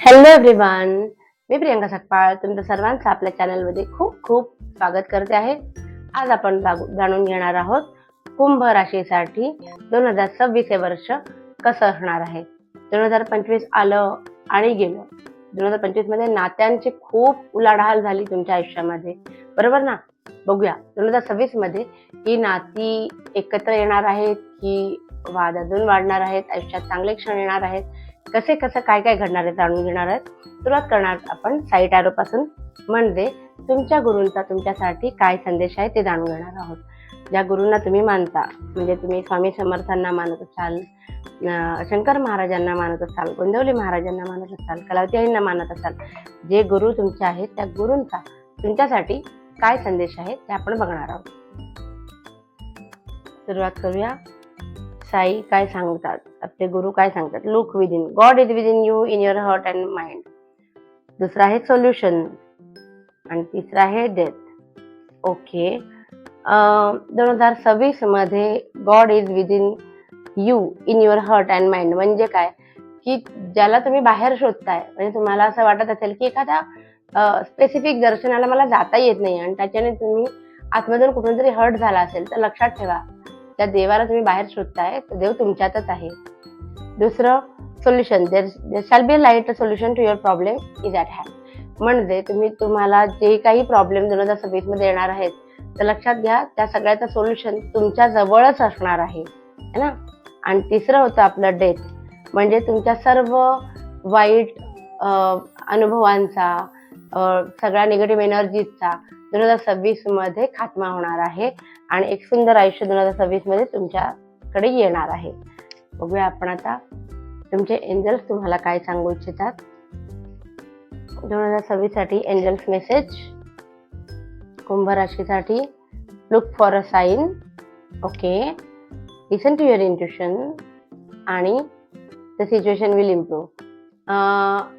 Hello everyone, मी प्रियंका सकपाळ तुमचं सर्वांचं आपल्या चॅनलमध्ये खूप खूप स्वागत करते आहे. आज आपण जाणून घेणार आहोत कुंभ राशीसाठी 2026 हे वर्ष कसं असणार आहे. 2025 आलं आणि गेलं. 2025 मध्ये नात्यांची खूप उलाढाल झाली तुमच्या आयुष्यामध्ये, बरोबर ना? बघूया 2026 मध्ये ही नाती एकत्र येणार आहेत की वाद अजून वाढणार आहेत, आयुष्यात चांगले क्षण येणार आहेत, कसे कसं काय काय घडणार आहे जाणून घेणार आहेत. सुरुवात करणार आपण साईट ॲरो पासून, म्हणजे तुमच्या गुरूंचा तुमच्यासाठी काय संदेश आहे ते जाणून घेणार आहोत. ज्या गुरूंना तुम्ही मानता, म्हणजे तुम्ही स्वामी समर्थांना मानत असाल, शंकर महाराजांना मानत असाल, गोंदवली महाराजांना मानत असाल, कलावती आईंना मानत असाल, जे गुरु तुमचे आहेत त्या गुरूंचा तुमच्यासाठी काय संदेश आहे ते आपण बघणार आहोत. सुरुवात करूया. साई काय सांगतात, आपले गुरु काय सांगतात? Look within, God is within you in your heart and mind. दुसरा आहे सोल्युशन आणि तिसरा आहे डेथ. ओके, 2026 मध्ये God is within you in your heart and mind म्हणजे काय, की ज्याला तुम्ही बाहेर शोधताय, म्हणजे तुम्हाला असं वाटत असेल की एखाद्या स्पेसिफिक दर्शनाला मला जाता येत नाही आणि त्याच्याने तुम्ही आतमधून कुठून तरी हर्ट झाला असेल, तर लक्षात ठेवा, त्या देवाला तुम्ही बाहेर शोधताय तर देव तुमच्यातच आहे. दुसरं solution, there shall be a light solution to your problem is at hand. म्हणजे तुम्हाला जे काही प्रॉब्लेम 2026 मध्ये येणार आहेत, तर लक्षात घ्या त्या सगळ्याचं सोल्युशन तुमच्या जवळच असणार आहे ना. आणि तिसरं होतं आपलं डेथ, म्हणजे तुमच्या सर्व वाईट अनुभवांचा, सगळ्या निगेटिव्ह एनर्जीचा 2026 मध्ये खात्मा होणार आहे आणि एक सुंदर आयुष्य 2026 मध्ये तुमच्याकडे येणार आहे. बघूया आपण आता तुमचे एंजल्स तुम्हाला काय सांगू इच्छितात. 2026 साठी एंजल्स मेसेज कुंभ राशीसाठी. Look for a sign. Okay, listen to your intuition आणि द सिच्युएशन विल इम्प्रूव्ह.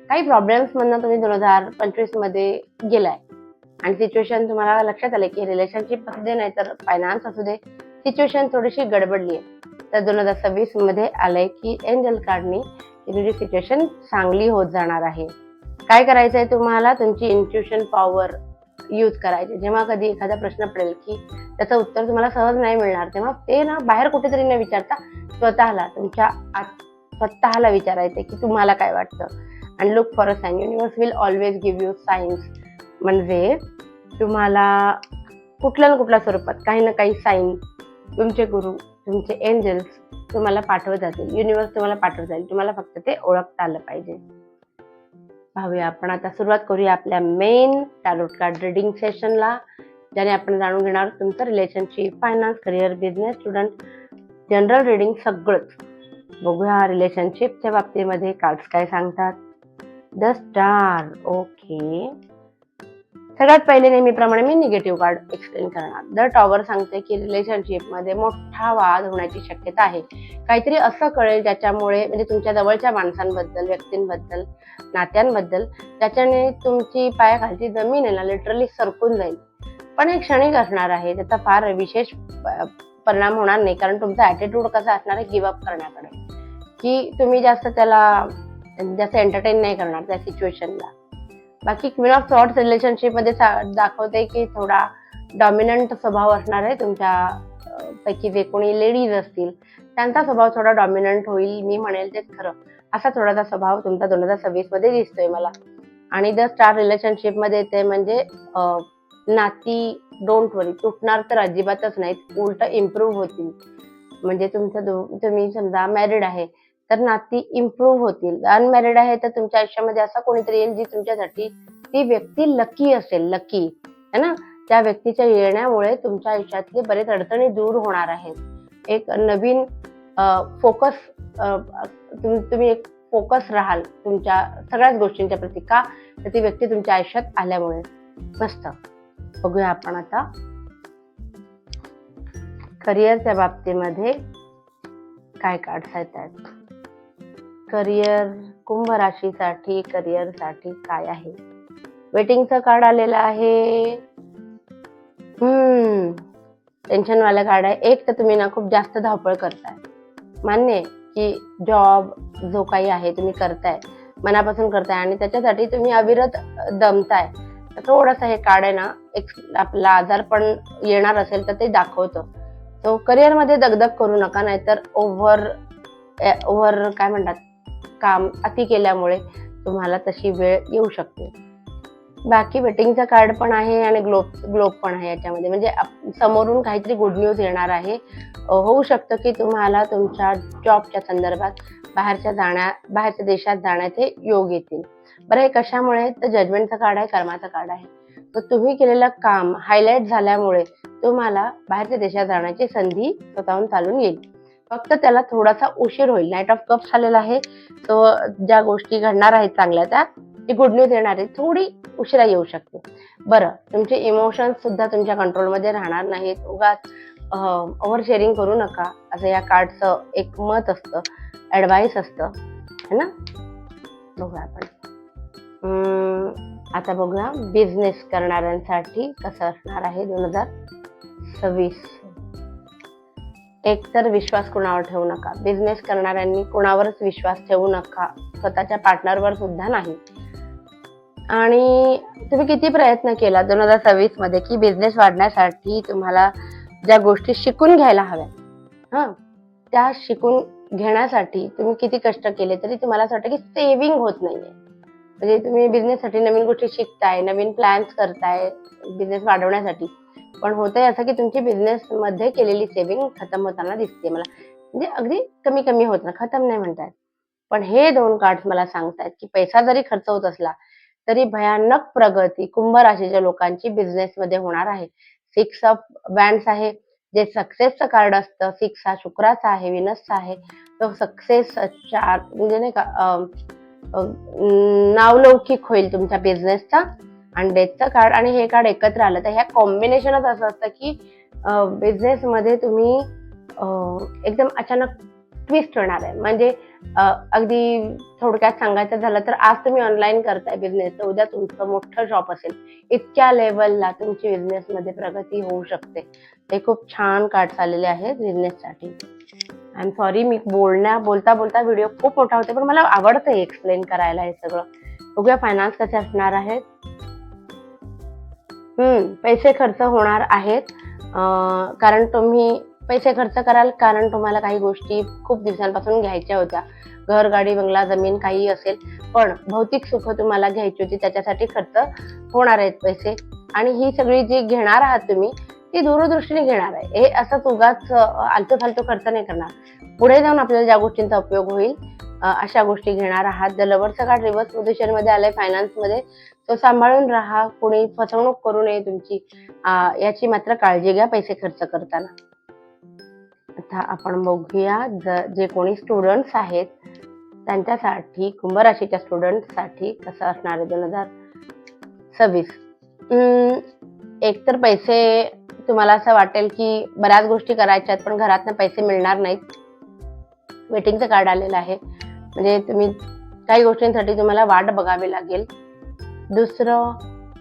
काही प्रॉब्लेम्स मधनं तुम्ही 2025 मध्ये गेलाय आणि सिच्युएशन तुम्हाला लक्षात आले की रिलेशनशिप असू दे नाही तर फायनान्स असू दे, सिच्युएशन थोडीशी गडबडली आहे. तर 2026 मध्ये आलंय की एंजल कार्डनी की तुझी सिच्युएशन चांगली होत जाणार आहे. काय करायचंय तुम्हाला, तुमची इंट्युशन पॉवर यूज करायची. जेव्हा कधी एखादा प्रश्न पडेल की त्याचं उत्तर तुम्हाला सहज नाही मिळणार, तेव्हा ते ना बाहेर कुठेतरी न विचारता स्वतःला, तुमच्या स्वतःला विचारायचं की तुम्हाला काय वाटतं. आणि look for a sign, universe will always give you signs. म्हणजे तुम्हाला कुठल्या ना कुठल्या स्वरूपात काही ना काही साईन तुमचे गुरु, तुमचे एंजल्स तुम्हाला पाठवत जातील, युनिवर्स तुम्हाला पाठवत जाईल. तुम्हाला फक्त ते ओळखता आलं पाहिजे. पाहूया आपण आता, सुरुवात करूया आपल्या मेन टॅरोट कार्ड रिडिंग सेशनला, ज्याने आपण जाणून घेणार तुमचं relationship, finance, career, business, student, general reading सगळंच. बघूया रिलेशनशिपच्या बाबतीमध्ये कार्ड्स काय सांगतात. The star. ओके, सगळ्यात पहिले नेहमीप्रमाणे मी निगेटिव्ह कार्ड एक्सप्लेन करणार. द टॉवर सांगते की रिलेशनशिप मध्ये मोठा वाद होण्याची शक्यता आहे. काहीतरी असं कळेल ज्याच्यामुळे, म्हणजे तुमच्या जवळच्या माणसांबद्दल, व्यक्तींबद्दल, नात्यांबद्दल, त्याच्याने तुमची पायाखालची जमीन आहे ना लिटरली सरकून जाईल. पण हे क्षणिक असणार आहे, त्याचा फार विशेष परिणाम होणार नाही, कारण तुमचा ॲटिट्यूड कसा असणार आहे गिव्ह अप करण्याकडे, की तुम्ही जास्त एंटरटेन नाही करणार त्या सिच्युएशनला. बाकी क्वीन ऑफ सॉर्ट्स रिलेशनशिप मध्ये दाखवते की थोडा डॉमिनंट स्वभाव असणार आहे. तुमच्या पैकी जे कोणी लेडीज असतील त्यांचा स्वभाव थोडा डॉमिनंट होईल, मी म्हणेल तेच खरं. असा थोडासा स्वभाव तुमचा 2026 मध्ये दिसतोय मला. आणि द स्टार रिलेशनशिप मध्ये येते म्हणजे नाती डोंट वरी, तुटणार तर अजिबातच नाहीत, उलट इम्प्रूव्ह होतील. म्हणजे तुम्ही समजा मॅरिड आहे तर नाती इम्प्रूव्ह होतील. अनमॅरिड आहे तर तुमच्या आयुष्यामध्ये असा कोणीतरी येईल जी तुमच्यासाठी, ती व्यक्ती लकी असेल, लकी है ना. त्या व्यक्तीच्या येण्यामुळे तुमच्या आयुष्यातले बरेच अडचणी दूर होणार आहेत. एक नवीन फोकस, तुम्ही एक फोकस राहाल तुमच्या सगळ्याच गोष्टींच्या प्रती, का तर ती व्यक्ती तुमच्या आयुष्यात आल्यामुळे. मस्त. बघूया आपण आता करिअरच्या बाबतीमध्ये काय कार्ड्स आहेत. करिअर, कुंभ राशीसाठी करिअरसाठी काय आहे. वेटिंगचं कार्ड आलेलं आहे. टेन्शन वाला कार्ड आहे. एक तर तुम्ही ना खूप जास्त धावपळ करताय, मान्य आहे की जॉब जो काही आहे तुम्ही करताय मनापासून करताय आणि त्याच्यासाठी तुम्ही अविरत दमताय, तर थोडंसं हे कार्ड आहे ना, एक आपला आजार पण येणार असेल तर ते दाखवतं. तो करिअरमध्ये दगदग करू नका, नाहीतर ओव्हर काय म्हणतात, काम अति केल्यामुळे तुम्हाला तशी वेळ येऊ शकते. बाकी वेटिंगचं कार्ड पण आहे आणि ग्लोब पण आहे याच्यामध्ये, म्हणजे समोरून काहीतरी गुड न्यूज येणार आहे. होऊ शकतं की तुम्हाला तुमच्या जॉबच्या संदर्भात बाहेरच्या देशात जाण्याचे योग येतील. बरं, हे कशामुळे? तर जजमेंटचं कार्ड आहे, कर्माचं कार्ड आहे. तर तुम्ही केलेलं काम हायलाईट झाल्यामुळे तुम्हाला बाहेरच्या देशात जाण्याची संधी स्वतःहून चालून येईल. फक्त त्याला थोडासा उशीर होईल. नाईट ऑफ कप्स आलेला आहे, तो ज्या गोष्टी घडणार आहेत चांगल्या, त्या जी गुड न्यूज येणार आहे थोडी उशिरा येऊ शकते. बरं, तुमचे इमोशन्स सुद्धा तुमच्या कंट्रोलमध्ये राहणार नाहीत. उगाच ओव्हर शेअरिंग करू नका, असं या कार्डचं एक मत असतं, ॲडवाईस असतं, है ना. बघूया आपण आता बघूया बिझनेस करणाऱ्यांसाठी कसं असणार आहे 2026. एक तर विश्वास कोणावर ठेवू नका. बिझनेस करणाऱ्यांनी कोणावरच विश्वास ठेवू नका, स्वतःच्या पार्टनरवर सुद्धा नाही. आणि तुम्ही किती प्रयत्न केला 2026 मध्ये की बिझनेस वाढण्यासाठी तुम्हाला ज्या गोष्टी शिकून घ्यायला हव्या, त्या शिकून घेण्यासाठी तुम्ही किती कष्ट केले तरी तुम्हाला असं वाटतं की सेव्हिंग होत नाहीये. म्हणजे तुम्ही बिझनेससाठी नवीन गोष्टी शिकताय, नवीन प्लॅन्स करताय बिझनेस वाढवण्यासाठी, पण होतंय असं की तुमची बिझनेसमध्ये केलेली सेव्हिंग खतम होताना दिसते मला. म्हणजे अगदी कमी कमी होत ना, खतम नाही म्हणतायत. पण हे 2 कार्ड्स मला सांगतायत की पैसा जरी खर्च होत असला तरी भयानक प्रगती कुंभ राशीच्या लोकांची बिझनेसमध्ये होणार आहे. 6 ऑफ वँड्स आहे, जे सक्सेसचं कार्ड असतं. 6 हा शुक्राचा आहे, विनसचा आहे. तो सक्सेसच्या म्हणजे नाही का, नावलौकिक होईल तुमच्या बिझनेसचा. आणि डेथचं कार्ड आणि हे कार्ड एकत्र आलं तर ह्या कॉम्बिनेशनच असं असतं की बिझनेसमध्ये तुम्ही एकदम अचानक ट्विस्ट होणार आहे. म्हणजे अगदी थोडक्यात सांगायचं झालं तर आज तुम्ही ऑनलाईन करताय बिझनेस, तर उद्या तुमचं मोठं शॉप असेल. इतक्या लेवलला तुमची बिझनेसमध्ये प्रगती होऊ शकते. ते खूप छान कार्ड्स आलेले आहेत बिझनेससाठी. आय एम सॉरी, मी बोलता व्हिडिओ खूप मोठा होते, पण मला आवडतं एक्सप्लेन करायला हे सगळं. बघूया फायनान्स कसे असणार आहेत. पैसे खर्च होणार आहेत, कारण तुम्ही पैसे खर्च कराल, कारण तुम्हाला काही गोष्टी खूप दिवसांपासून घ्यायच्या होत्या. घर, गाडी, बंगला, जमीन काही असेल, पण भौतिक सुख तुम्हाला घ्यायची होती, त्याच्यासाठी खर्च होणार आहेत पैसे. आणि ही सगळी जी घेणार आहात तुम्ही, ती दूरदृष्टीने घेणार आहे. हे असंच उगाच आलतू फालतू खर्च नाही करणार. पुढे जाऊन आपल्याला ज्या गोष्टींचा उपयोग होईल अशा गोष्टी घेणार आहात. द लव्हरचं कार्ड रिव्हर्स पोझिशनमध्ये आलंय फायनान्समध्ये, तो सांभाळून राहा, कोणी फसवणूक करू नये तुमची, याची मात्र काळजी घ्या पैसे खर्च करताना. आता आपण बघूया जे कोणी स्टुडंट्स आहेत त्यांच्यासाठी, कुंभ राशीच्या स्टुडंट्ससाठी कसं असणार आहे 2026. एक तर पैसे, तुम्हाला असं वाटेल की बऱ्याच गोष्टी करायच्या आहेत पण घरातनं पैसे मिळणार नाहीत. वेटिंगचं कार्ड आलेलं आहे, म्हणजे तुम्ही काही गोष्टींसाठी तुम्हाला वाट बघावी लागेल. दुसरं,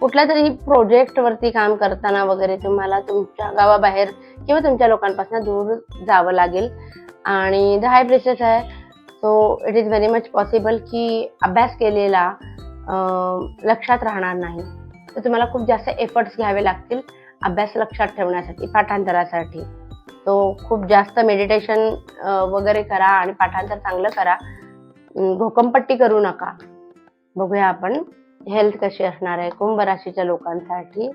कुठल्या तरी प्रोजेक्टवरती काम करताना वगैरे तुम्हाला तुमच्या गावाबाहेर किंवा तुमच्या लोकांपासून दूर जावं लागेल. आणि द हाय प्रिस्टेस आहे, so it is very much possible की अभ्यास केलेला लक्षात राहणार नाही, तर तुम्हाला खूप जास्त एफर्ट्स घ्यावे लागतील अभ्यास लक्षात ठेवण्यासाठी, पाठांतरासाठी. तो खूप जास्त मेडिटेशन वगैरे करा आणि पाठांतर चांगलं करा, घोकंपट्टी करू नका. बघूया आपण हेल्थ कशी असणार आहे कुंभ राशीच्या लोकांसाठी.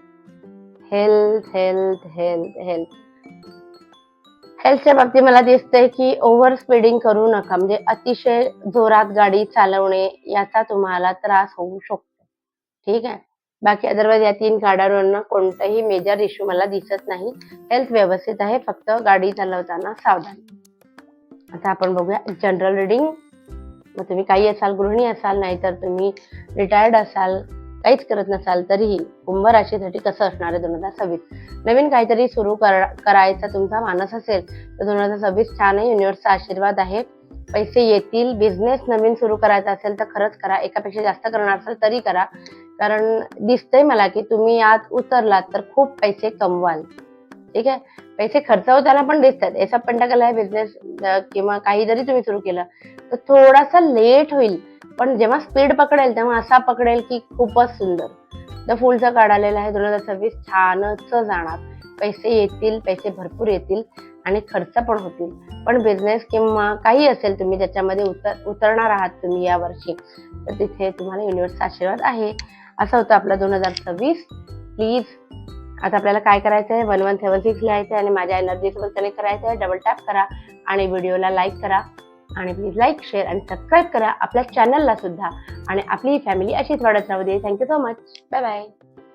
हेल्थच्या बाबतीत मला दिसतंय की ओव्हर स्पीडिंग करू नका, म्हणजे अतिशय जोरात गाडी चालवणे याचा तुम्हाला त्रास होऊ शकतो. ठीक आहे. बाकी अदरवाईज या 3 कार्डांवरनं कोणताही मेजर इश्यू मला दिसत नाही. हेल्थ व्यवस्थित आहे, फक्त गाडी चालवताना सावधान. आता आपण बघूया जनरल रिडिंग. मग तुम्ही काही असाल, गृहिणी असाल, नाहीतर तुम्ही रिटायर्ड असाल, काहीच करत नसाल, तरीही कुंभ राशीसाठी कसं असणार आहे 2026. नवीन काहीतरी सुरू करायचा तुमचा मानस असेल तर 2026 छान आहे. युनिव्हर्सचा आशीर्वाद आहे, पैसे येतील. बिझनेस नवीन सुरू करायचा असेल तर खरंच करा, एकापेक्षा जास्त करणार असाल तरी करा, कारण दिसतंय मला की तुम्ही यात उतरलात तर खूप पैसे कमवाल. ठीक आहे. पैसे खर्च होताना पण दिसतात. एस ऑफ पेंटाकल आहे बिझनेस किंवा काही जरी तुम्ही सुरू केलं तर थोडासा लेट होईल, पण जेव्हा स्पीड पकडेल तेव्हा असा पकडेल की खूपच सुंदर. तर फुलचं कार्ड आलेलं आहे. 2026 छानच जाणार. पैसे येतील, पैसे भरपूर येतील आणि खर्च पण होतील. पण बिझनेस किंवा काही असेल तुम्ही ज्याच्यामध्ये उतरणार आहात तुम्ही यावर्षी, तर तिथे तुम्हाला युनिव्हर्सचा आशीर्वाद आहे. असं होतं आपलं 2026. प्लीज आता आपल्याला काय करायचं आहे, 1176 लिहायचं आहे आणि माझ्या एनर्जीसोबत कनेक्ट करायचं आहे. डबल टॅप करा आणि व्हिडिओला लाईक करा आणि प्लीज लाईक, शेअर आणि सबस्क्राईब करा आपल्या चॅनलला सुद्धा. आणि आपली ही फॅमिली अशीच वाढत राहू दे. Thank you so much. Bye bye.